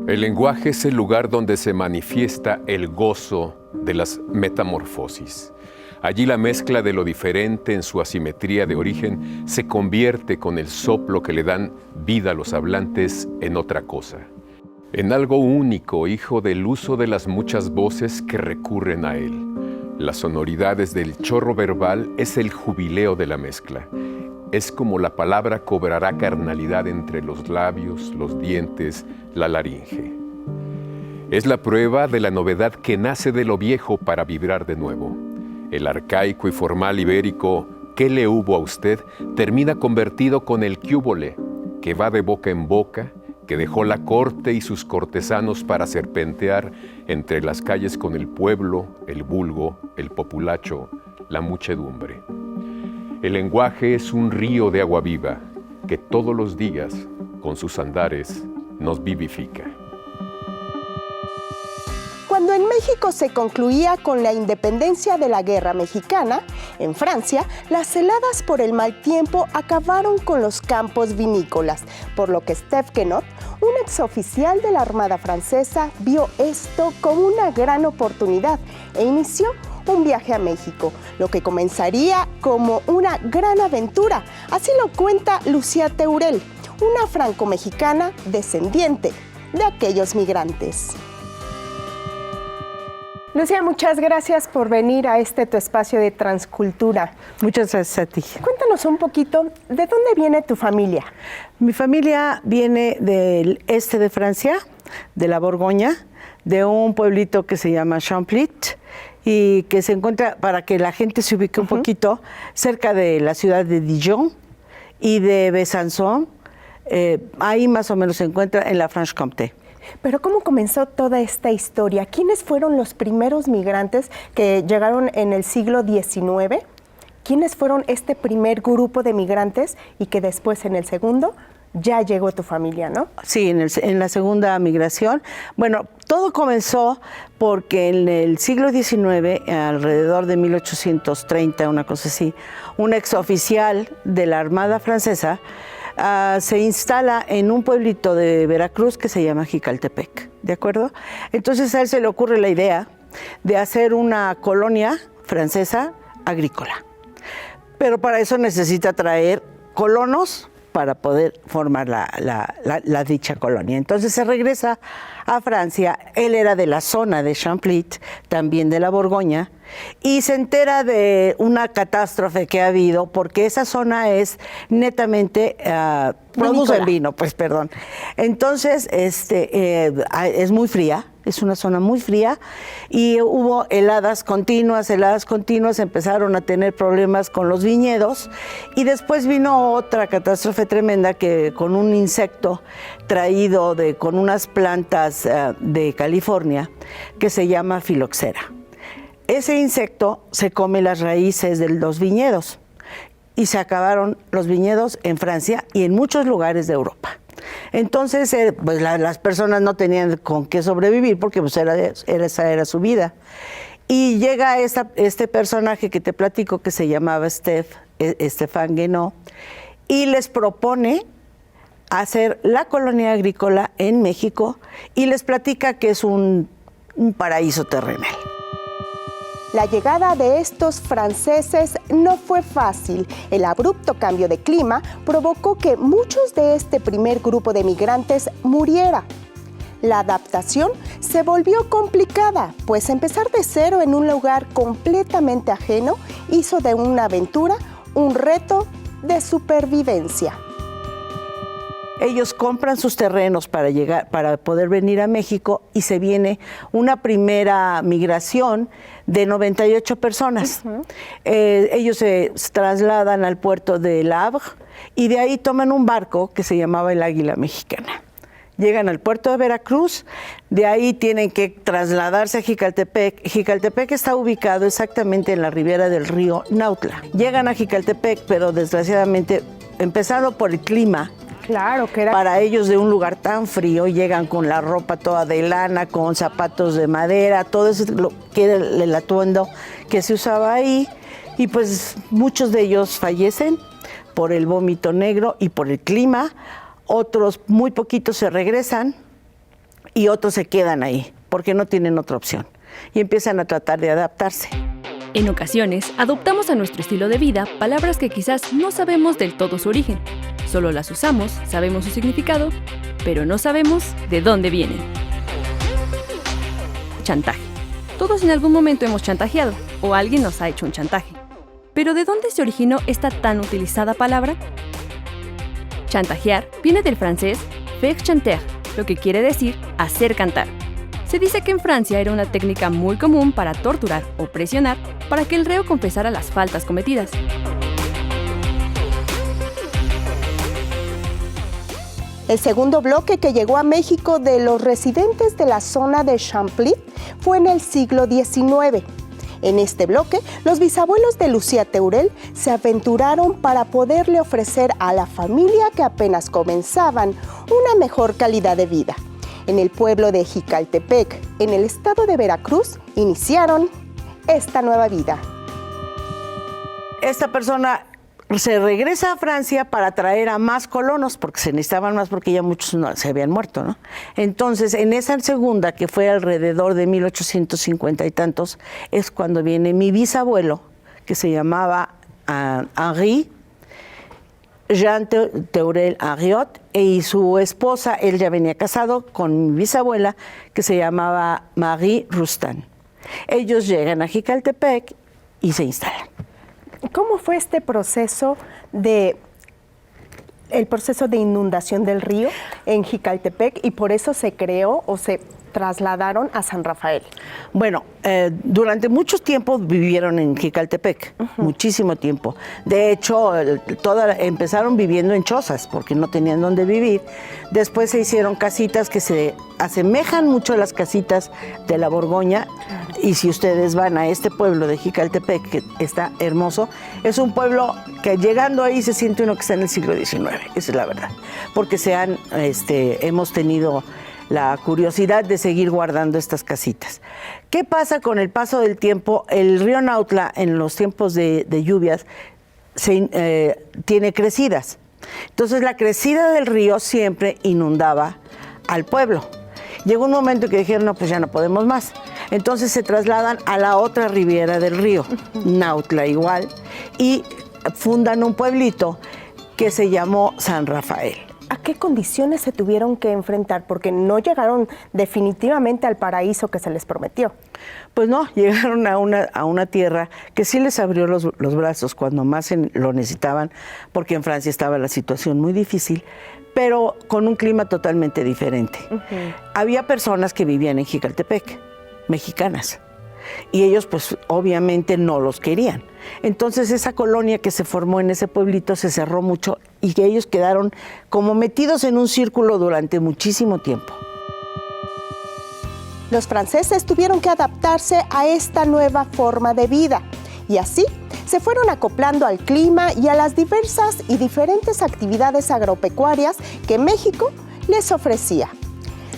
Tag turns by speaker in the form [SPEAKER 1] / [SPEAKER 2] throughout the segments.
[SPEAKER 1] El lenguaje es el lugar donde se manifiesta el gozo de las metamorfosis. Allí la mezcla de lo diferente en su asimetría de origen se convierte con el soplo que le dan vida a los hablantes en otra cosa, en algo único, hijo del uso de las muchas voces que recurren a él. Las sonoridades del chorro verbal es el jubileo de la mezcla. Es como la palabra cobrará carnalidad entre los labios, los dientes, la laringe. Es la prueba de la novedad que nace de lo viejo para vibrar de nuevo. El arcaico y formal ibérico, ¿qué le hubo a usted?, termina convertido con el quíubole, que va de boca en boca, que dejó la corte y sus cortesanos para serpentear entre las calles con el pueblo, el vulgo, el populacho, la muchedumbre. El lenguaje es un río de agua viva que todos los días, con sus andares, nos vivifica.
[SPEAKER 2] Cuando en México se concluía con la independencia de la Guerra Mexicana, en Francia, las heladas por el mal tiempo acabaron con los campos vinícolas, por lo que Steve Queneau, un exoficial de la Armada francesa, vio esto como una gran oportunidad e inició un viaje a México, lo que comenzaría como una gran aventura. Así lo cuenta Lucía Teurel, una franco-mexicana descendiente de aquellos migrantes. Lucía, muchas gracias por venir a tu espacio de Transcultura.
[SPEAKER 3] Muchas gracias a ti.
[SPEAKER 2] Cuéntanos un poquito, ¿de dónde viene tu familia?
[SPEAKER 3] Mi familia viene del este de Francia, de la Borgoña, de un pueblito que se llama Champlit y que se encuentra, para que la gente se ubique un poquito, cerca de la ciudad de Dijon y de Besançon. Ahí más o menos se encuentra en la Franche-Comté.
[SPEAKER 2] Pero ¿cómo comenzó toda esta historia? ¿Quiénes fueron los primeros migrantes que llegaron en el siglo XIX? ¿Quiénes fueron este primer grupo de migrantes y que después en el segundo ya llegó tu familia, no?
[SPEAKER 3] Sí, en la segunda migración. Bueno, todo comenzó porque en el siglo XIX, alrededor de 1830, una cosa así, un exoficial de la Armada francesa se instala en un pueblito de Veracruz que se llama Jicaltepec, ¿de acuerdo? Entonces a él se le ocurre la idea de hacer una colonia francesa agrícola. Pero para eso necesita traer colonos para poder formar la dicha colonia. Entonces se regresa a Francia. Él era de la zona de Champlit, también de la Borgoña, y se entera de una catástrofe que ha habido, porque esa zona es netamente producen vino, pues perdón. Entonces es muy fría, es una zona muy fría, y hubo heladas continuas, empezaron a tener problemas con los viñedos, y después vino otra catástrofe tremenda que con un insecto traído con unas plantas de California que se llama filoxera. Ese insecto se come las raíces de los viñedos y se acabaron los viñedos en Francia y en muchos lugares de Europa. Entonces, pues las personas no tenían con qué sobrevivir porque pues esa era su vida. Y llega este personaje que te platico que se llamaba Stéphane Queneau y les propone hacer la colonia agrícola en México y les platica que es un paraíso terrenal.
[SPEAKER 2] La llegada de estos franceses no fue fácil. El abrupto cambio de clima provocó que muchos de este primer grupo de migrantes muriera. La adaptación se volvió complicada, pues empezar de cero en un lugar completamente ajeno hizo de una aventura un reto de supervivencia.
[SPEAKER 3] Ellos compran sus terrenos para poder venir a México y se viene una primera migración de 98 personas. Ellos se trasladan al puerto de Le Havre y de ahí toman un barco que se llamaba el Águila Mexicana. Llegan al puerto de Veracruz, de ahí tienen que trasladarse a Jicaltepec. Jicaltepec está ubicado exactamente en la ribera del río Nautla. Llegan a Jicaltepec, pero desgraciadamente, empezando por el clima,
[SPEAKER 2] claro, que era
[SPEAKER 3] para ellos de un lugar tan frío, llegan con la ropa toda de lana, con zapatos de madera, todo eso que era el atuendo que se usaba ahí, y pues muchos de ellos fallecen por el vómito negro y por el clima. Otros, muy poquitos, se regresan y otros se quedan ahí porque no tienen otra opción y empiezan a tratar de adaptarse.
[SPEAKER 4] En ocasiones, adoptamos a nuestro estilo de vida palabras que quizás no sabemos del todo su origen. Solo las usamos, sabemos su significado, pero no sabemos de dónde vienen. Chantaje. Todos en algún momento hemos chantajeado, o alguien nos ha hecho un chantaje. ¿Pero de dónde se originó esta tan utilizada palabra? Chantajear viene del francés faire chanter, lo que quiere decir hacer cantar. Se dice que en Francia era una técnica muy común para torturar o presionar para que el reo confesara las faltas cometidas.
[SPEAKER 2] El segundo bloque que llegó a México de los residentes de la zona de Champlain fue en el siglo XIX. En este bloque, los bisabuelos de Lucía Teurel se aventuraron para poderle ofrecer a la familia que apenas comenzaban una mejor calidad de vida. En el pueblo de Jicaltepec, en el estado de Veracruz, iniciaron esta nueva vida.
[SPEAKER 3] Esta persona se regresa a Francia para traer a más colonos, porque se necesitaban más, porque ya muchos se habían muerto, ¿no? Entonces, en esa segunda, que fue alrededor de 1850 y tantos, es cuando viene mi bisabuelo, que se llamaba Henri Jean Teurel Henriot, y su esposa, él ya venía casado con mi bisabuela, que se llamaba Marie Roustan. Ellos llegan a Jicaltepec y se instalan.
[SPEAKER 2] ¿Cómo fue este proceso de inundación del río en Jicaltepec y por eso se creó o se trasladaron a San Rafael?
[SPEAKER 3] Bueno, durante mucho tiempo vivieron en Jicaltepec, muchísimo tiempo. De hecho, empezaron viviendo en chozas porque no tenían dónde vivir. Después se hicieron casitas que se asemejan mucho a las casitas de la Borgoña. Y si ustedes van a este pueblo de Jicaltepec, que está hermoso, es un pueblo que llegando ahí se siente uno que está en el siglo XIX, esa es la verdad. Porque hemos tenido la curiosidad de seguir guardando estas casitas. ¿Qué pasa con el paso del tiempo? El río Nautla, en los tiempos de lluvias, tiene crecidas. Entonces, la crecida del río siempre inundaba al pueblo. Llegó un momento que dijeron, no, pues ya no podemos más. Entonces se trasladan a la otra ribera del río, Nautla igual, y fundan un pueblito que se llamó San Rafael.
[SPEAKER 2] ¿A qué condiciones se tuvieron que enfrentar? Porque no llegaron definitivamente al paraíso que se les prometió.
[SPEAKER 3] Pues no, llegaron a una tierra que sí les abrió los brazos cuando más lo necesitaban, porque en Francia estaba la situación muy difícil, pero con un clima totalmente diferente. Había personas que vivían en Jicaltepec, mexicanas, y ellos pues obviamente no los querían. Entonces esa colonia que se formó en ese pueblito se cerró mucho y que ellos quedaron como metidos en un círculo durante muchísimo tiempo.
[SPEAKER 2] Los franceses tuvieron que adaptarse a esta nueva forma de vida y así se fueron acoplando al clima y a las diversas y diferentes actividades agropecuarias que México les ofrecía.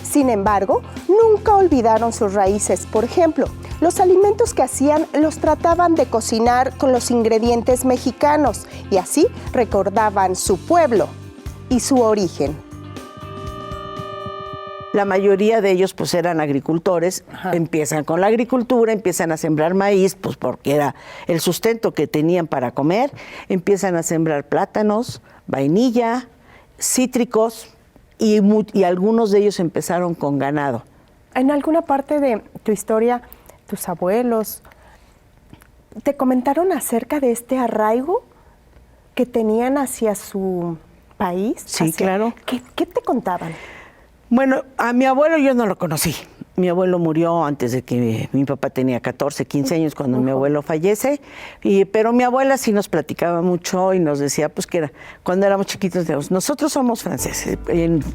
[SPEAKER 2] Sin embargo, nunca olvidaron sus raíces. Por ejemplo, los alimentos que hacían los trataban de cocinar con los ingredientes mexicanos y así recordaban su pueblo y su origen.
[SPEAKER 3] La mayoría de ellos pues eran agricultores. Empiezan con la agricultura, empiezan a sembrar maíz, pues porque era el sustento que tenían para comer, empiezan a sembrar plátanos, vainilla, cítricos y algunos de ellos empezaron con ganado.
[SPEAKER 2] En alguna parte de tu historia, tus abuelos te comentaron acerca de este arraigo que tenían hacia su país.
[SPEAKER 3] Sí, claro.
[SPEAKER 2] ¿Qué te contaban?
[SPEAKER 3] Bueno, a mi abuelo yo no lo conocí. Mi abuelo murió antes de que mi papá tenía 14, 15 años cuando mi abuelo fallece, pero mi abuela sí nos platicaba mucho y nos decía pues que cuando éramos chiquitos, digamos, nosotros somos franceses,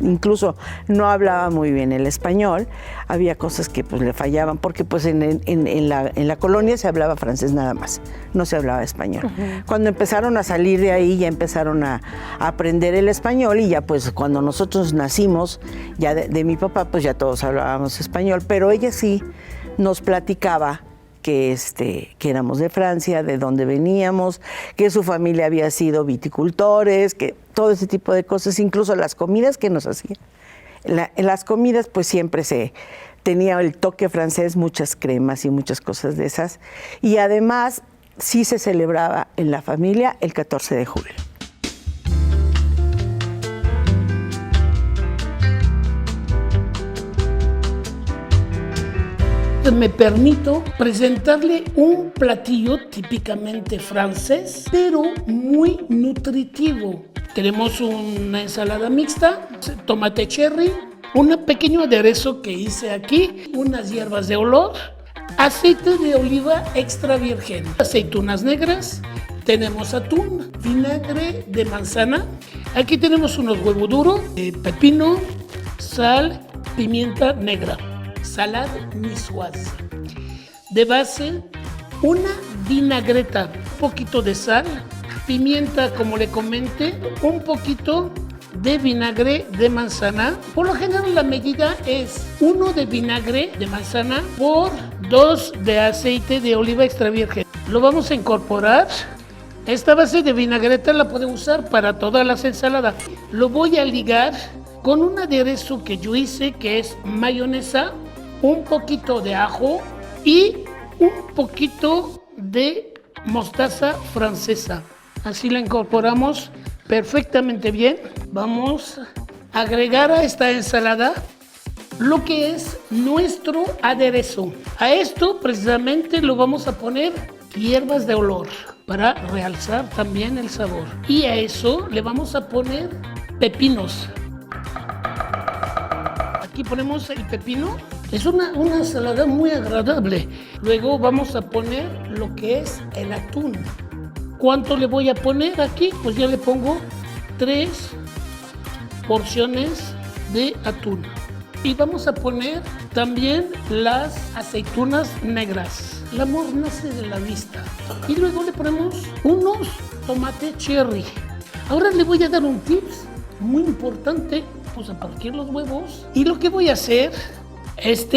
[SPEAKER 3] incluso no hablaba muy bien el español, había cosas que pues le fallaban porque pues en la colonia se hablaba francés nada más, no se hablaba español. Cuando empezaron a salir de ahí ya empezaron a aprender el español y ya pues cuando nosotros nacimos ya de mi papá pues ya todos hablábamos español. Pero ella sí nos platicaba que éramos de Francia, de dónde veníamos, que su familia había sido viticultores, que todo ese tipo de cosas, incluso las comidas que nos hacían, En las comidas pues siempre se tenía el toque francés, muchas cremas y muchas cosas de esas. Y además sí se celebraba en la familia el 14 de julio.
[SPEAKER 5] Me permito presentarle un platillo típicamente francés, pero muy nutritivo. Tenemos una ensalada mixta, tomate cherry, un pequeño aderezo que hice aquí, unas hierbas de olor, aceite de oliva extra virgen, aceitunas negras, tenemos atún, vinagre de manzana, aquí tenemos unos huevos duros, pepino, sal, pimienta negra. Salade niçoise. De base, una vinagreta, un poquito de sal, pimienta, como le comenté, un poquito de vinagre de manzana. Por lo general la medida es 1 de vinagre de manzana por 2 de aceite de oliva extra virgen. Lo vamos a incorporar. Esta base de vinagreta la puede usar para todas las ensaladas. Lo voy a ligar con un aderezo que yo hice, que es mayonesa, un poquito de ajo y un poquito de mostaza francesa. Así la incorporamos perfectamente bien. Vamos a agregar a esta ensalada lo que es nuestro aderezo. A esto precisamente lo vamos a poner hierbas de olor para realzar también el sabor. Y a eso le vamos a poner pepinos. Aquí ponemos el pepino. Es una ensalada muy agradable. Luego vamos a poner lo que es el atún. ¿Cuánto le voy a poner aquí? Pues ya le pongo 3 porciones de atún. Y vamos a poner también las aceitunas negras. El amor nace de la vista. Y luego le ponemos unos tomates cherry. Ahora le voy a dar un tips muy importante. Vamos a partir los huevos. Y lo que voy a hacer,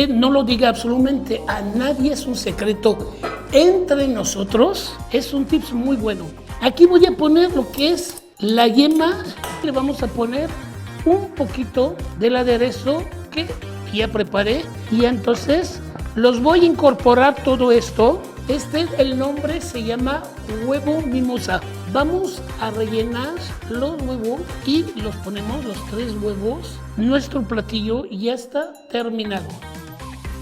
[SPEAKER 5] no lo diga absolutamente a nadie, es un secreto entre nosotros. Es un tips muy bueno. Aquí voy a poner lo que es la yema. Le vamos a poner un poquito del aderezo que ya preparé. Y entonces los voy a incorporar todo esto. El nombre se llama huevo mimosa. Vamos a rellenar los huevos y los ponemos, los 3 huevos. Nuestro platillo ya está terminado.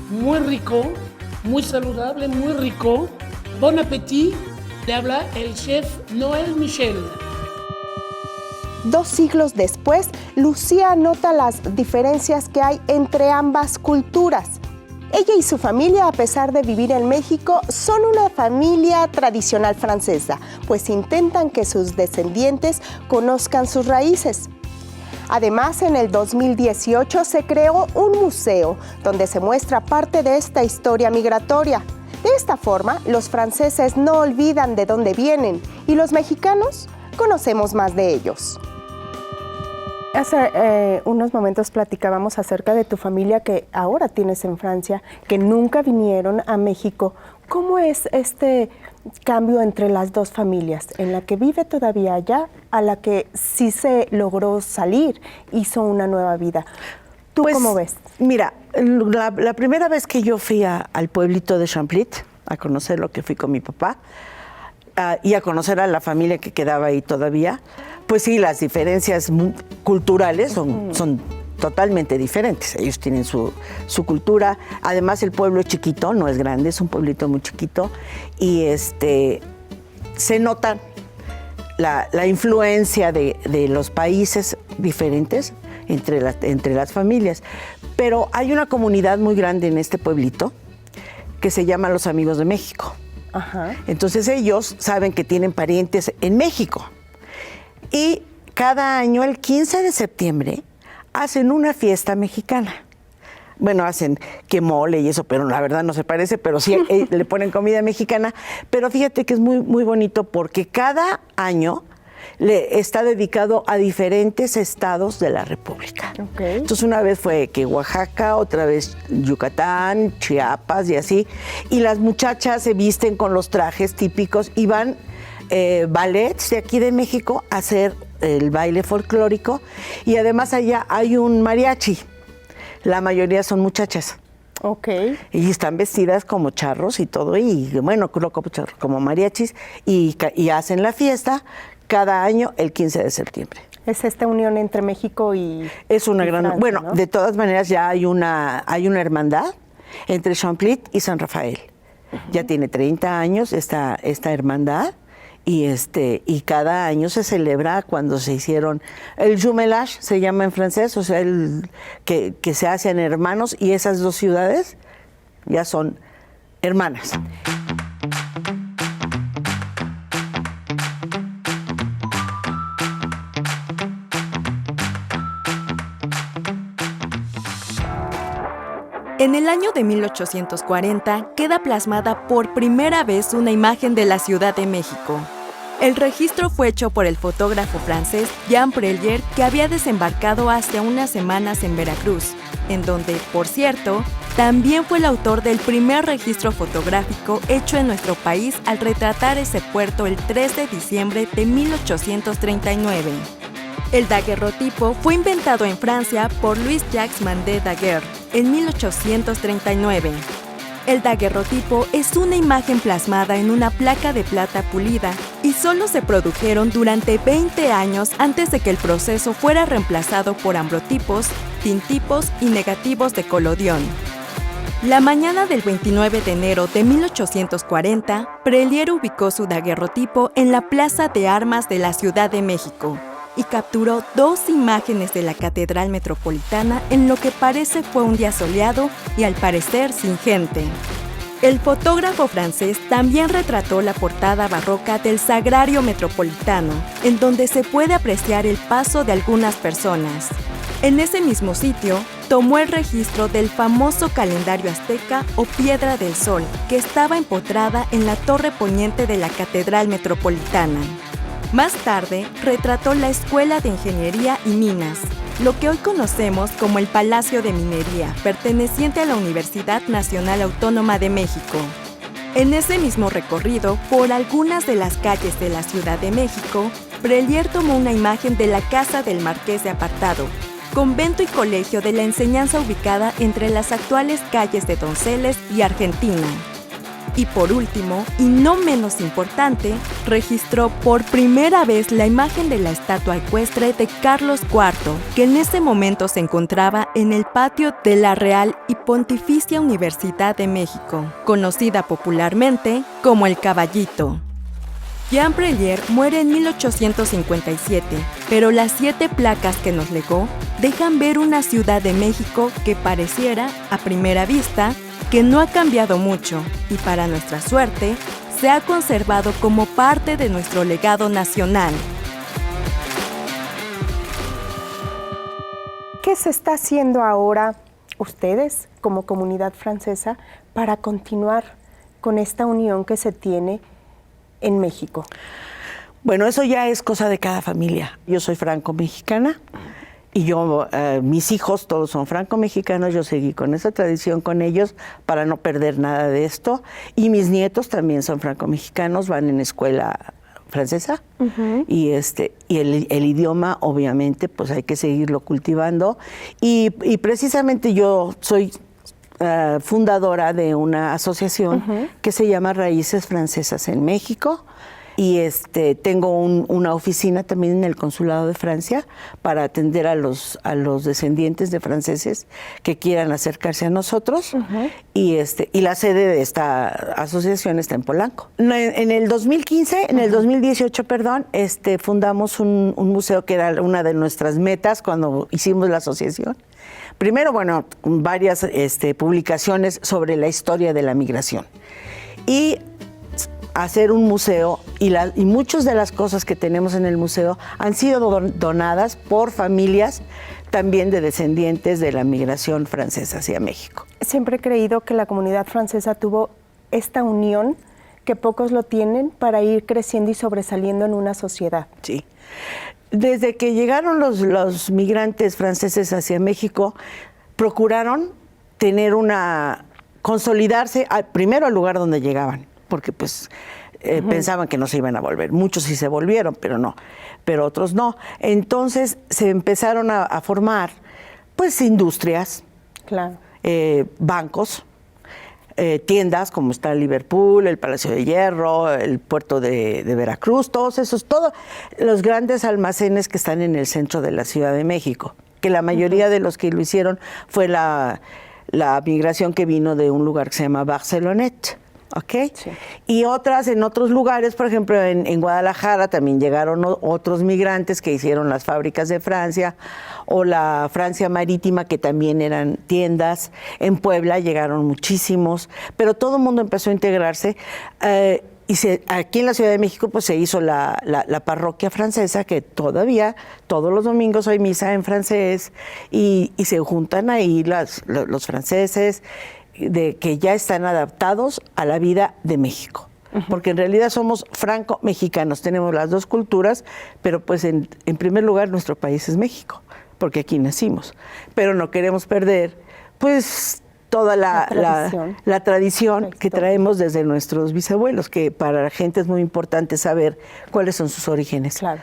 [SPEAKER 5] Muy rico, muy saludable, muy rico. Bon appétit. Le habla el chef Noel Michel.
[SPEAKER 2] 2 siglos después, Lucía nota las diferencias que hay entre ambas culturas. Ella y su familia, a pesar de vivir en México, son una familia tradicional francesa, pues intentan que sus descendientes conozcan sus raíces. Además, en el 2018 se creó un museo donde se muestra parte de esta historia migratoria. De esta forma, los franceses no olvidan de dónde vienen y los mexicanos conocemos más de ellos. Hace unos momentos platicábamos acerca de tu familia que ahora tienes en Francia, que nunca vinieron a México. ¿Cómo es este cambio entre las dos familias, en la que vive todavía allá, a la que sí se logró salir, hizo una nueva vida? ¿Tú
[SPEAKER 3] pues,
[SPEAKER 2] cómo ves?
[SPEAKER 3] Mira, la primera vez que yo fui al pueblito de Champlit, a conocer lo que fui con mi papá, y a conocer a la familia que quedaba ahí todavía, pues sí, las diferencias culturales son totalmente diferentes. Ellos tienen su cultura. Además, el pueblo es chiquito, no es grande, es un pueblito muy chiquito. Y se nota la influencia de los países diferentes entre las familias. Pero hay una comunidad muy grande en este pueblito que se llama Los Amigos de México.
[SPEAKER 2] Ajá.
[SPEAKER 3] Entonces ellos saben que tienen parientes en México. Y cada año, el 15 de septiembre, hacen una fiesta mexicana. Bueno, hacen que mole y eso, pero la verdad no se parece, pero sí le ponen comida mexicana. Pero fíjate que es muy, muy bonito porque cada año le está dedicado a diferentes estados de la República.
[SPEAKER 2] Okay.
[SPEAKER 3] Entonces una vez fue que Oaxaca, otra vez Yucatán, Chiapas y así. Y las muchachas se visten con los trajes típicos y van ballets de aquí de México a hacer el baile folclórico. Y además allá hay un mariachi. la mayoría son muchachas.
[SPEAKER 2] Ok.
[SPEAKER 3] Y están vestidas como charros y todo, y bueno, como mariachis, y hacen la fiesta cada año el 15 de septiembre.
[SPEAKER 2] Es esta unión entre México y
[SPEAKER 3] Es una
[SPEAKER 2] y
[SPEAKER 3] gran...
[SPEAKER 2] Francia,
[SPEAKER 3] bueno,
[SPEAKER 2] ¿no?
[SPEAKER 3] de todas maneras ya hay una hermandad entre Champlit y San Rafael. Ya tiene 30 años esta hermandad, y cada año se celebra cuando se hicieron el jumelage, se llama en francés, o sea, que se hacen hermanos, y esas dos ciudades ya son hermanas.
[SPEAKER 4] En el año de 1840 queda plasmada por primera vez una imagen de la Ciudad de México. El registro fue hecho por el fotógrafo francés Jean Prelier, que había desembarcado hace unas semanas en Veracruz, en donde, por cierto, también fue el autor del primer registro fotográfico hecho en nuestro país al retratar ese puerto el 3 de diciembre de 1839. El daguerrotipo fue inventado en Francia por Louis-Jacques Mandé Daguerre en 1839. El daguerrotipo es una imagen plasmada en una placa de plata pulida y solo se produjeron durante 20 años antes de que el proceso fuera reemplazado por ambrotipos, tintipos y negativos de colodión. La mañana del 29 de enero de 1840, Prelier ubicó su daguerrotipo en la Plaza de Armas de la Ciudad de México y capturó 2 imágenes de la Catedral Metropolitana en lo que parece fue un día soleado y al parecer sin gente. El fotógrafo francés también retrató la portada barroca del Sagrario Metropolitano, en donde se puede apreciar el paso de algunas personas. En ese mismo sitio, tomó el registro del famoso calendario azteca o Piedra del Sol, que estaba empotrada en la torre poniente de la Catedral Metropolitana. Más tarde, retrató la Escuela de Ingeniería y Minas, lo que hoy conocemos como el Palacio de Minería, perteneciente a la Universidad Nacional Autónoma de México. En ese mismo recorrido, por algunas de las calles de la Ciudad de México, Prelier tomó una imagen de la Casa del Marqués de Apartado, convento y colegio de la enseñanza ubicada entre las actuales calles de Donceles y Argentina. Y por último, y no menos importante, registró por primera vez la imagen de la estatua ecuestre de Carlos IV, que en ese momento se encontraba en el patio de la Real y Pontificia Universidad de México, conocida popularmente como el Caballito. Jean Prelier muere en 1857, pero las 7 placas que nos legó dejan ver una Ciudad de México que pareciera, a primera vista, que no ha cambiado mucho y para nuestra suerte, se ha conservado como parte de nuestro legado nacional.
[SPEAKER 2] ¿Qué se está haciendo ahora ustedes como comunidad francesa para continuar con esta unión que se tiene en México?
[SPEAKER 3] Bueno, eso ya es cosa de cada familia. Yo soy franco-mexicana y mis hijos todos son franco-mexicanos. Yo seguí con esa tradición con ellos para no perder nada de esto. Y mis nietos también son franco-mexicanos, van en escuela francesa. Y el idioma, obviamente, pues hay que seguirlo cultivando. Y precisamente yo soy fundadora de una asociación que se llama Raíces Francesas en México, y tengo una oficina también en el Consulado de Francia para atender a los descendientes de franceses que quieran acercarse a nosotros, y la sede de esta asociación está en Polanco. En el 2018, fundamos un museo que era una de nuestras metas cuando hicimos la asociación. Primero, varias publicaciones sobre la historia de la migración. Y hacer un museo, y muchas de las cosas que tenemos en el museo han sido donadas por familias también de descendientes de la migración francesa hacia México.
[SPEAKER 2] Siempre he creído que la comunidad francesa tuvo esta unión que pocos lo tienen para ir creciendo y sobresaliendo en una sociedad.
[SPEAKER 3] Sí. Desde que llegaron los migrantes franceses hacia México, procuraron consolidarse primero al lugar donde llegaban, porque pensaban que no se iban a volver. Muchos sí se volvieron, pero otros no. Entonces se empezaron a formar industrias,
[SPEAKER 2] Claro.
[SPEAKER 3] Bancos, tiendas como está Liverpool, el Palacio de Hierro, el puerto de Veracruz, todos los grandes almacenes que están en el centro de la Ciudad de México, que la mayoría de los que lo hicieron fue la migración que vino de un lugar que se llama Barcelonnette. ¿Ok? Sí. Y otras en otros lugares, por ejemplo, en Guadalajara también llegaron otros migrantes que hicieron las fábricas de Francia, o la Francia Marítima, que también eran tiendas. En Puebla llegaron muchísimos, pero todo el mundo empezó a integrarse. Aquí en la Ciudad de México pues se hizo la parroquia francesa, que todavía todos los domingos hay misa en francés, y se juntan ahí los franceses, que ya están adaptados a la vida de México. Porque en realidad somos franco-mexicanos, tenemos las dos culturas, pero pues en primer lugar nuestro país es México, porque aquí nacimos. Pero no queremos perder pues toda la tradición que traemos desde nuestros bisabuelos, que para la gente es muy importante saber cuáles son sus orígenes, claro,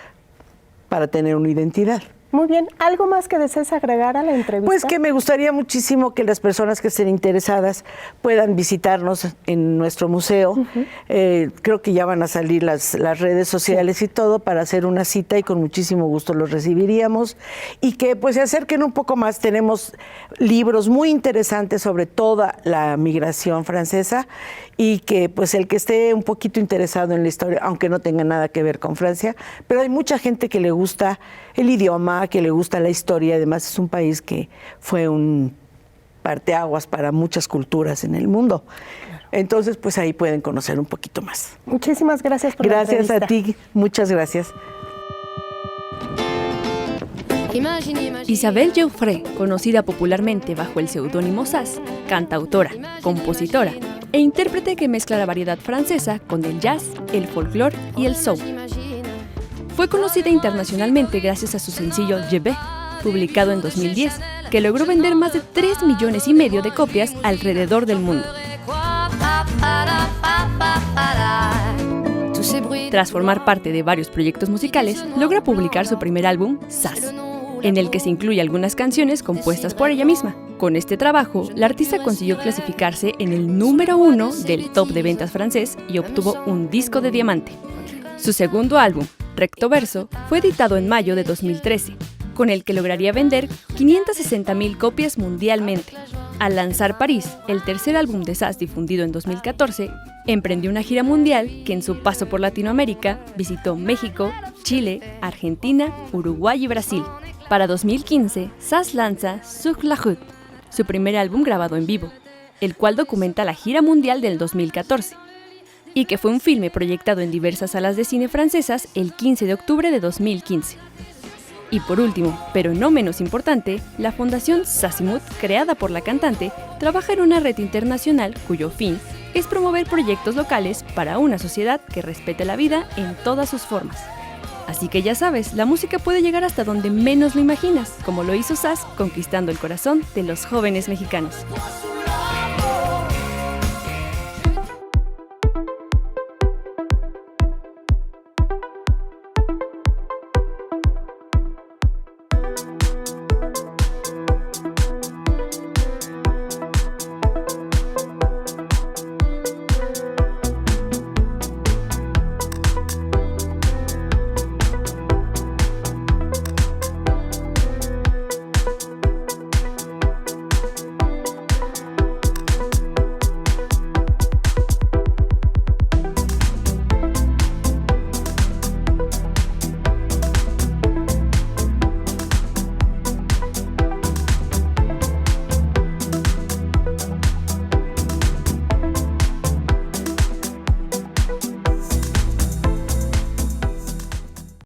[SPEAKER 3] para tener una identidad.
[SPEAKER 2] Muy bien. ¿Algo más que desees agregar a la entrevista?
[SPEAKER 3] Pues que me gustaría muchísimo que las personas que estén interesadas puedan visitarnos en nuestro museo. Creo que ya van a salir las redes sociales y todo para hacer una cita, y con muchísimo gusto los recibiríamos. Y que pues se acerquen un poco más. Tenemos libros muy interesantes sobre toda la migración francesa, y que pues el que esté un poquito interesado en la historia, aunque no tenga nada que ver con Francia, pero hay mucha gente que le gusta el idioma, que le gusta la historia. Además es un país que fue un parteaguas para muchas culturas en el mundo. Claro. Entonces pues ahí pueden conocer un poquito más.
[SPEAKER 2] Muchísimas gracias por la entrevista.
[SPEAKER 3] Gracias a ti, muchas gracias.
[SPEAKER 4] Isabelle Jaufré, conocida popularmente bajo el seudónimo Sass, cantautora, compositora e intérprete que mezcla la variedad francesa con el jazz, el folclore y el soul. Fue conocida internacionalmente gracias a su sencillo Je vais, publicado en 2010, que logró vender más de 3,5 millones de copias alrededor del mundo. Tras formar parte de varios proyectos musicales, logra publicar su primer álbum, Sass, en el que se incluye algunas canciones compuestas por ella misma. Con este trabajo, la artista consiguió clasificarse en el número 1 del top de ventas francés y obtuvo un disco de diamante. Su segundo álbum, Recto Verso, fue editado en mayo de 2013, con el que lograría vender 560,000 copias mundialmente. Al lanzar París, el tercer álbum de Sass difundido en 2014, emprendió una gira mundial que en su paso por Latinoamérica visitó México, Chile, Argentina, Uruguay y Brasil. Para 2015, Sass lanza Sur la route, su primer álbum grabado en vivo, el cual documenta la gira mundial del 2014, y que fue un filme proyectado en diversas salas de cine francesas el 15 de octubre de 2015. Y por último, pero no menos importante, la Fundación Sassimut, creada por la cantante, trabaja en una red internacional cuyo fin es promover proyectos locales para una sociedad que respete la vida en todas sus formas. Así que ya sabes, la música puede llegar hasta donde menos lo imaginas, como lo hizo Sass conquistando el corazón de los jóvenes mexicanos.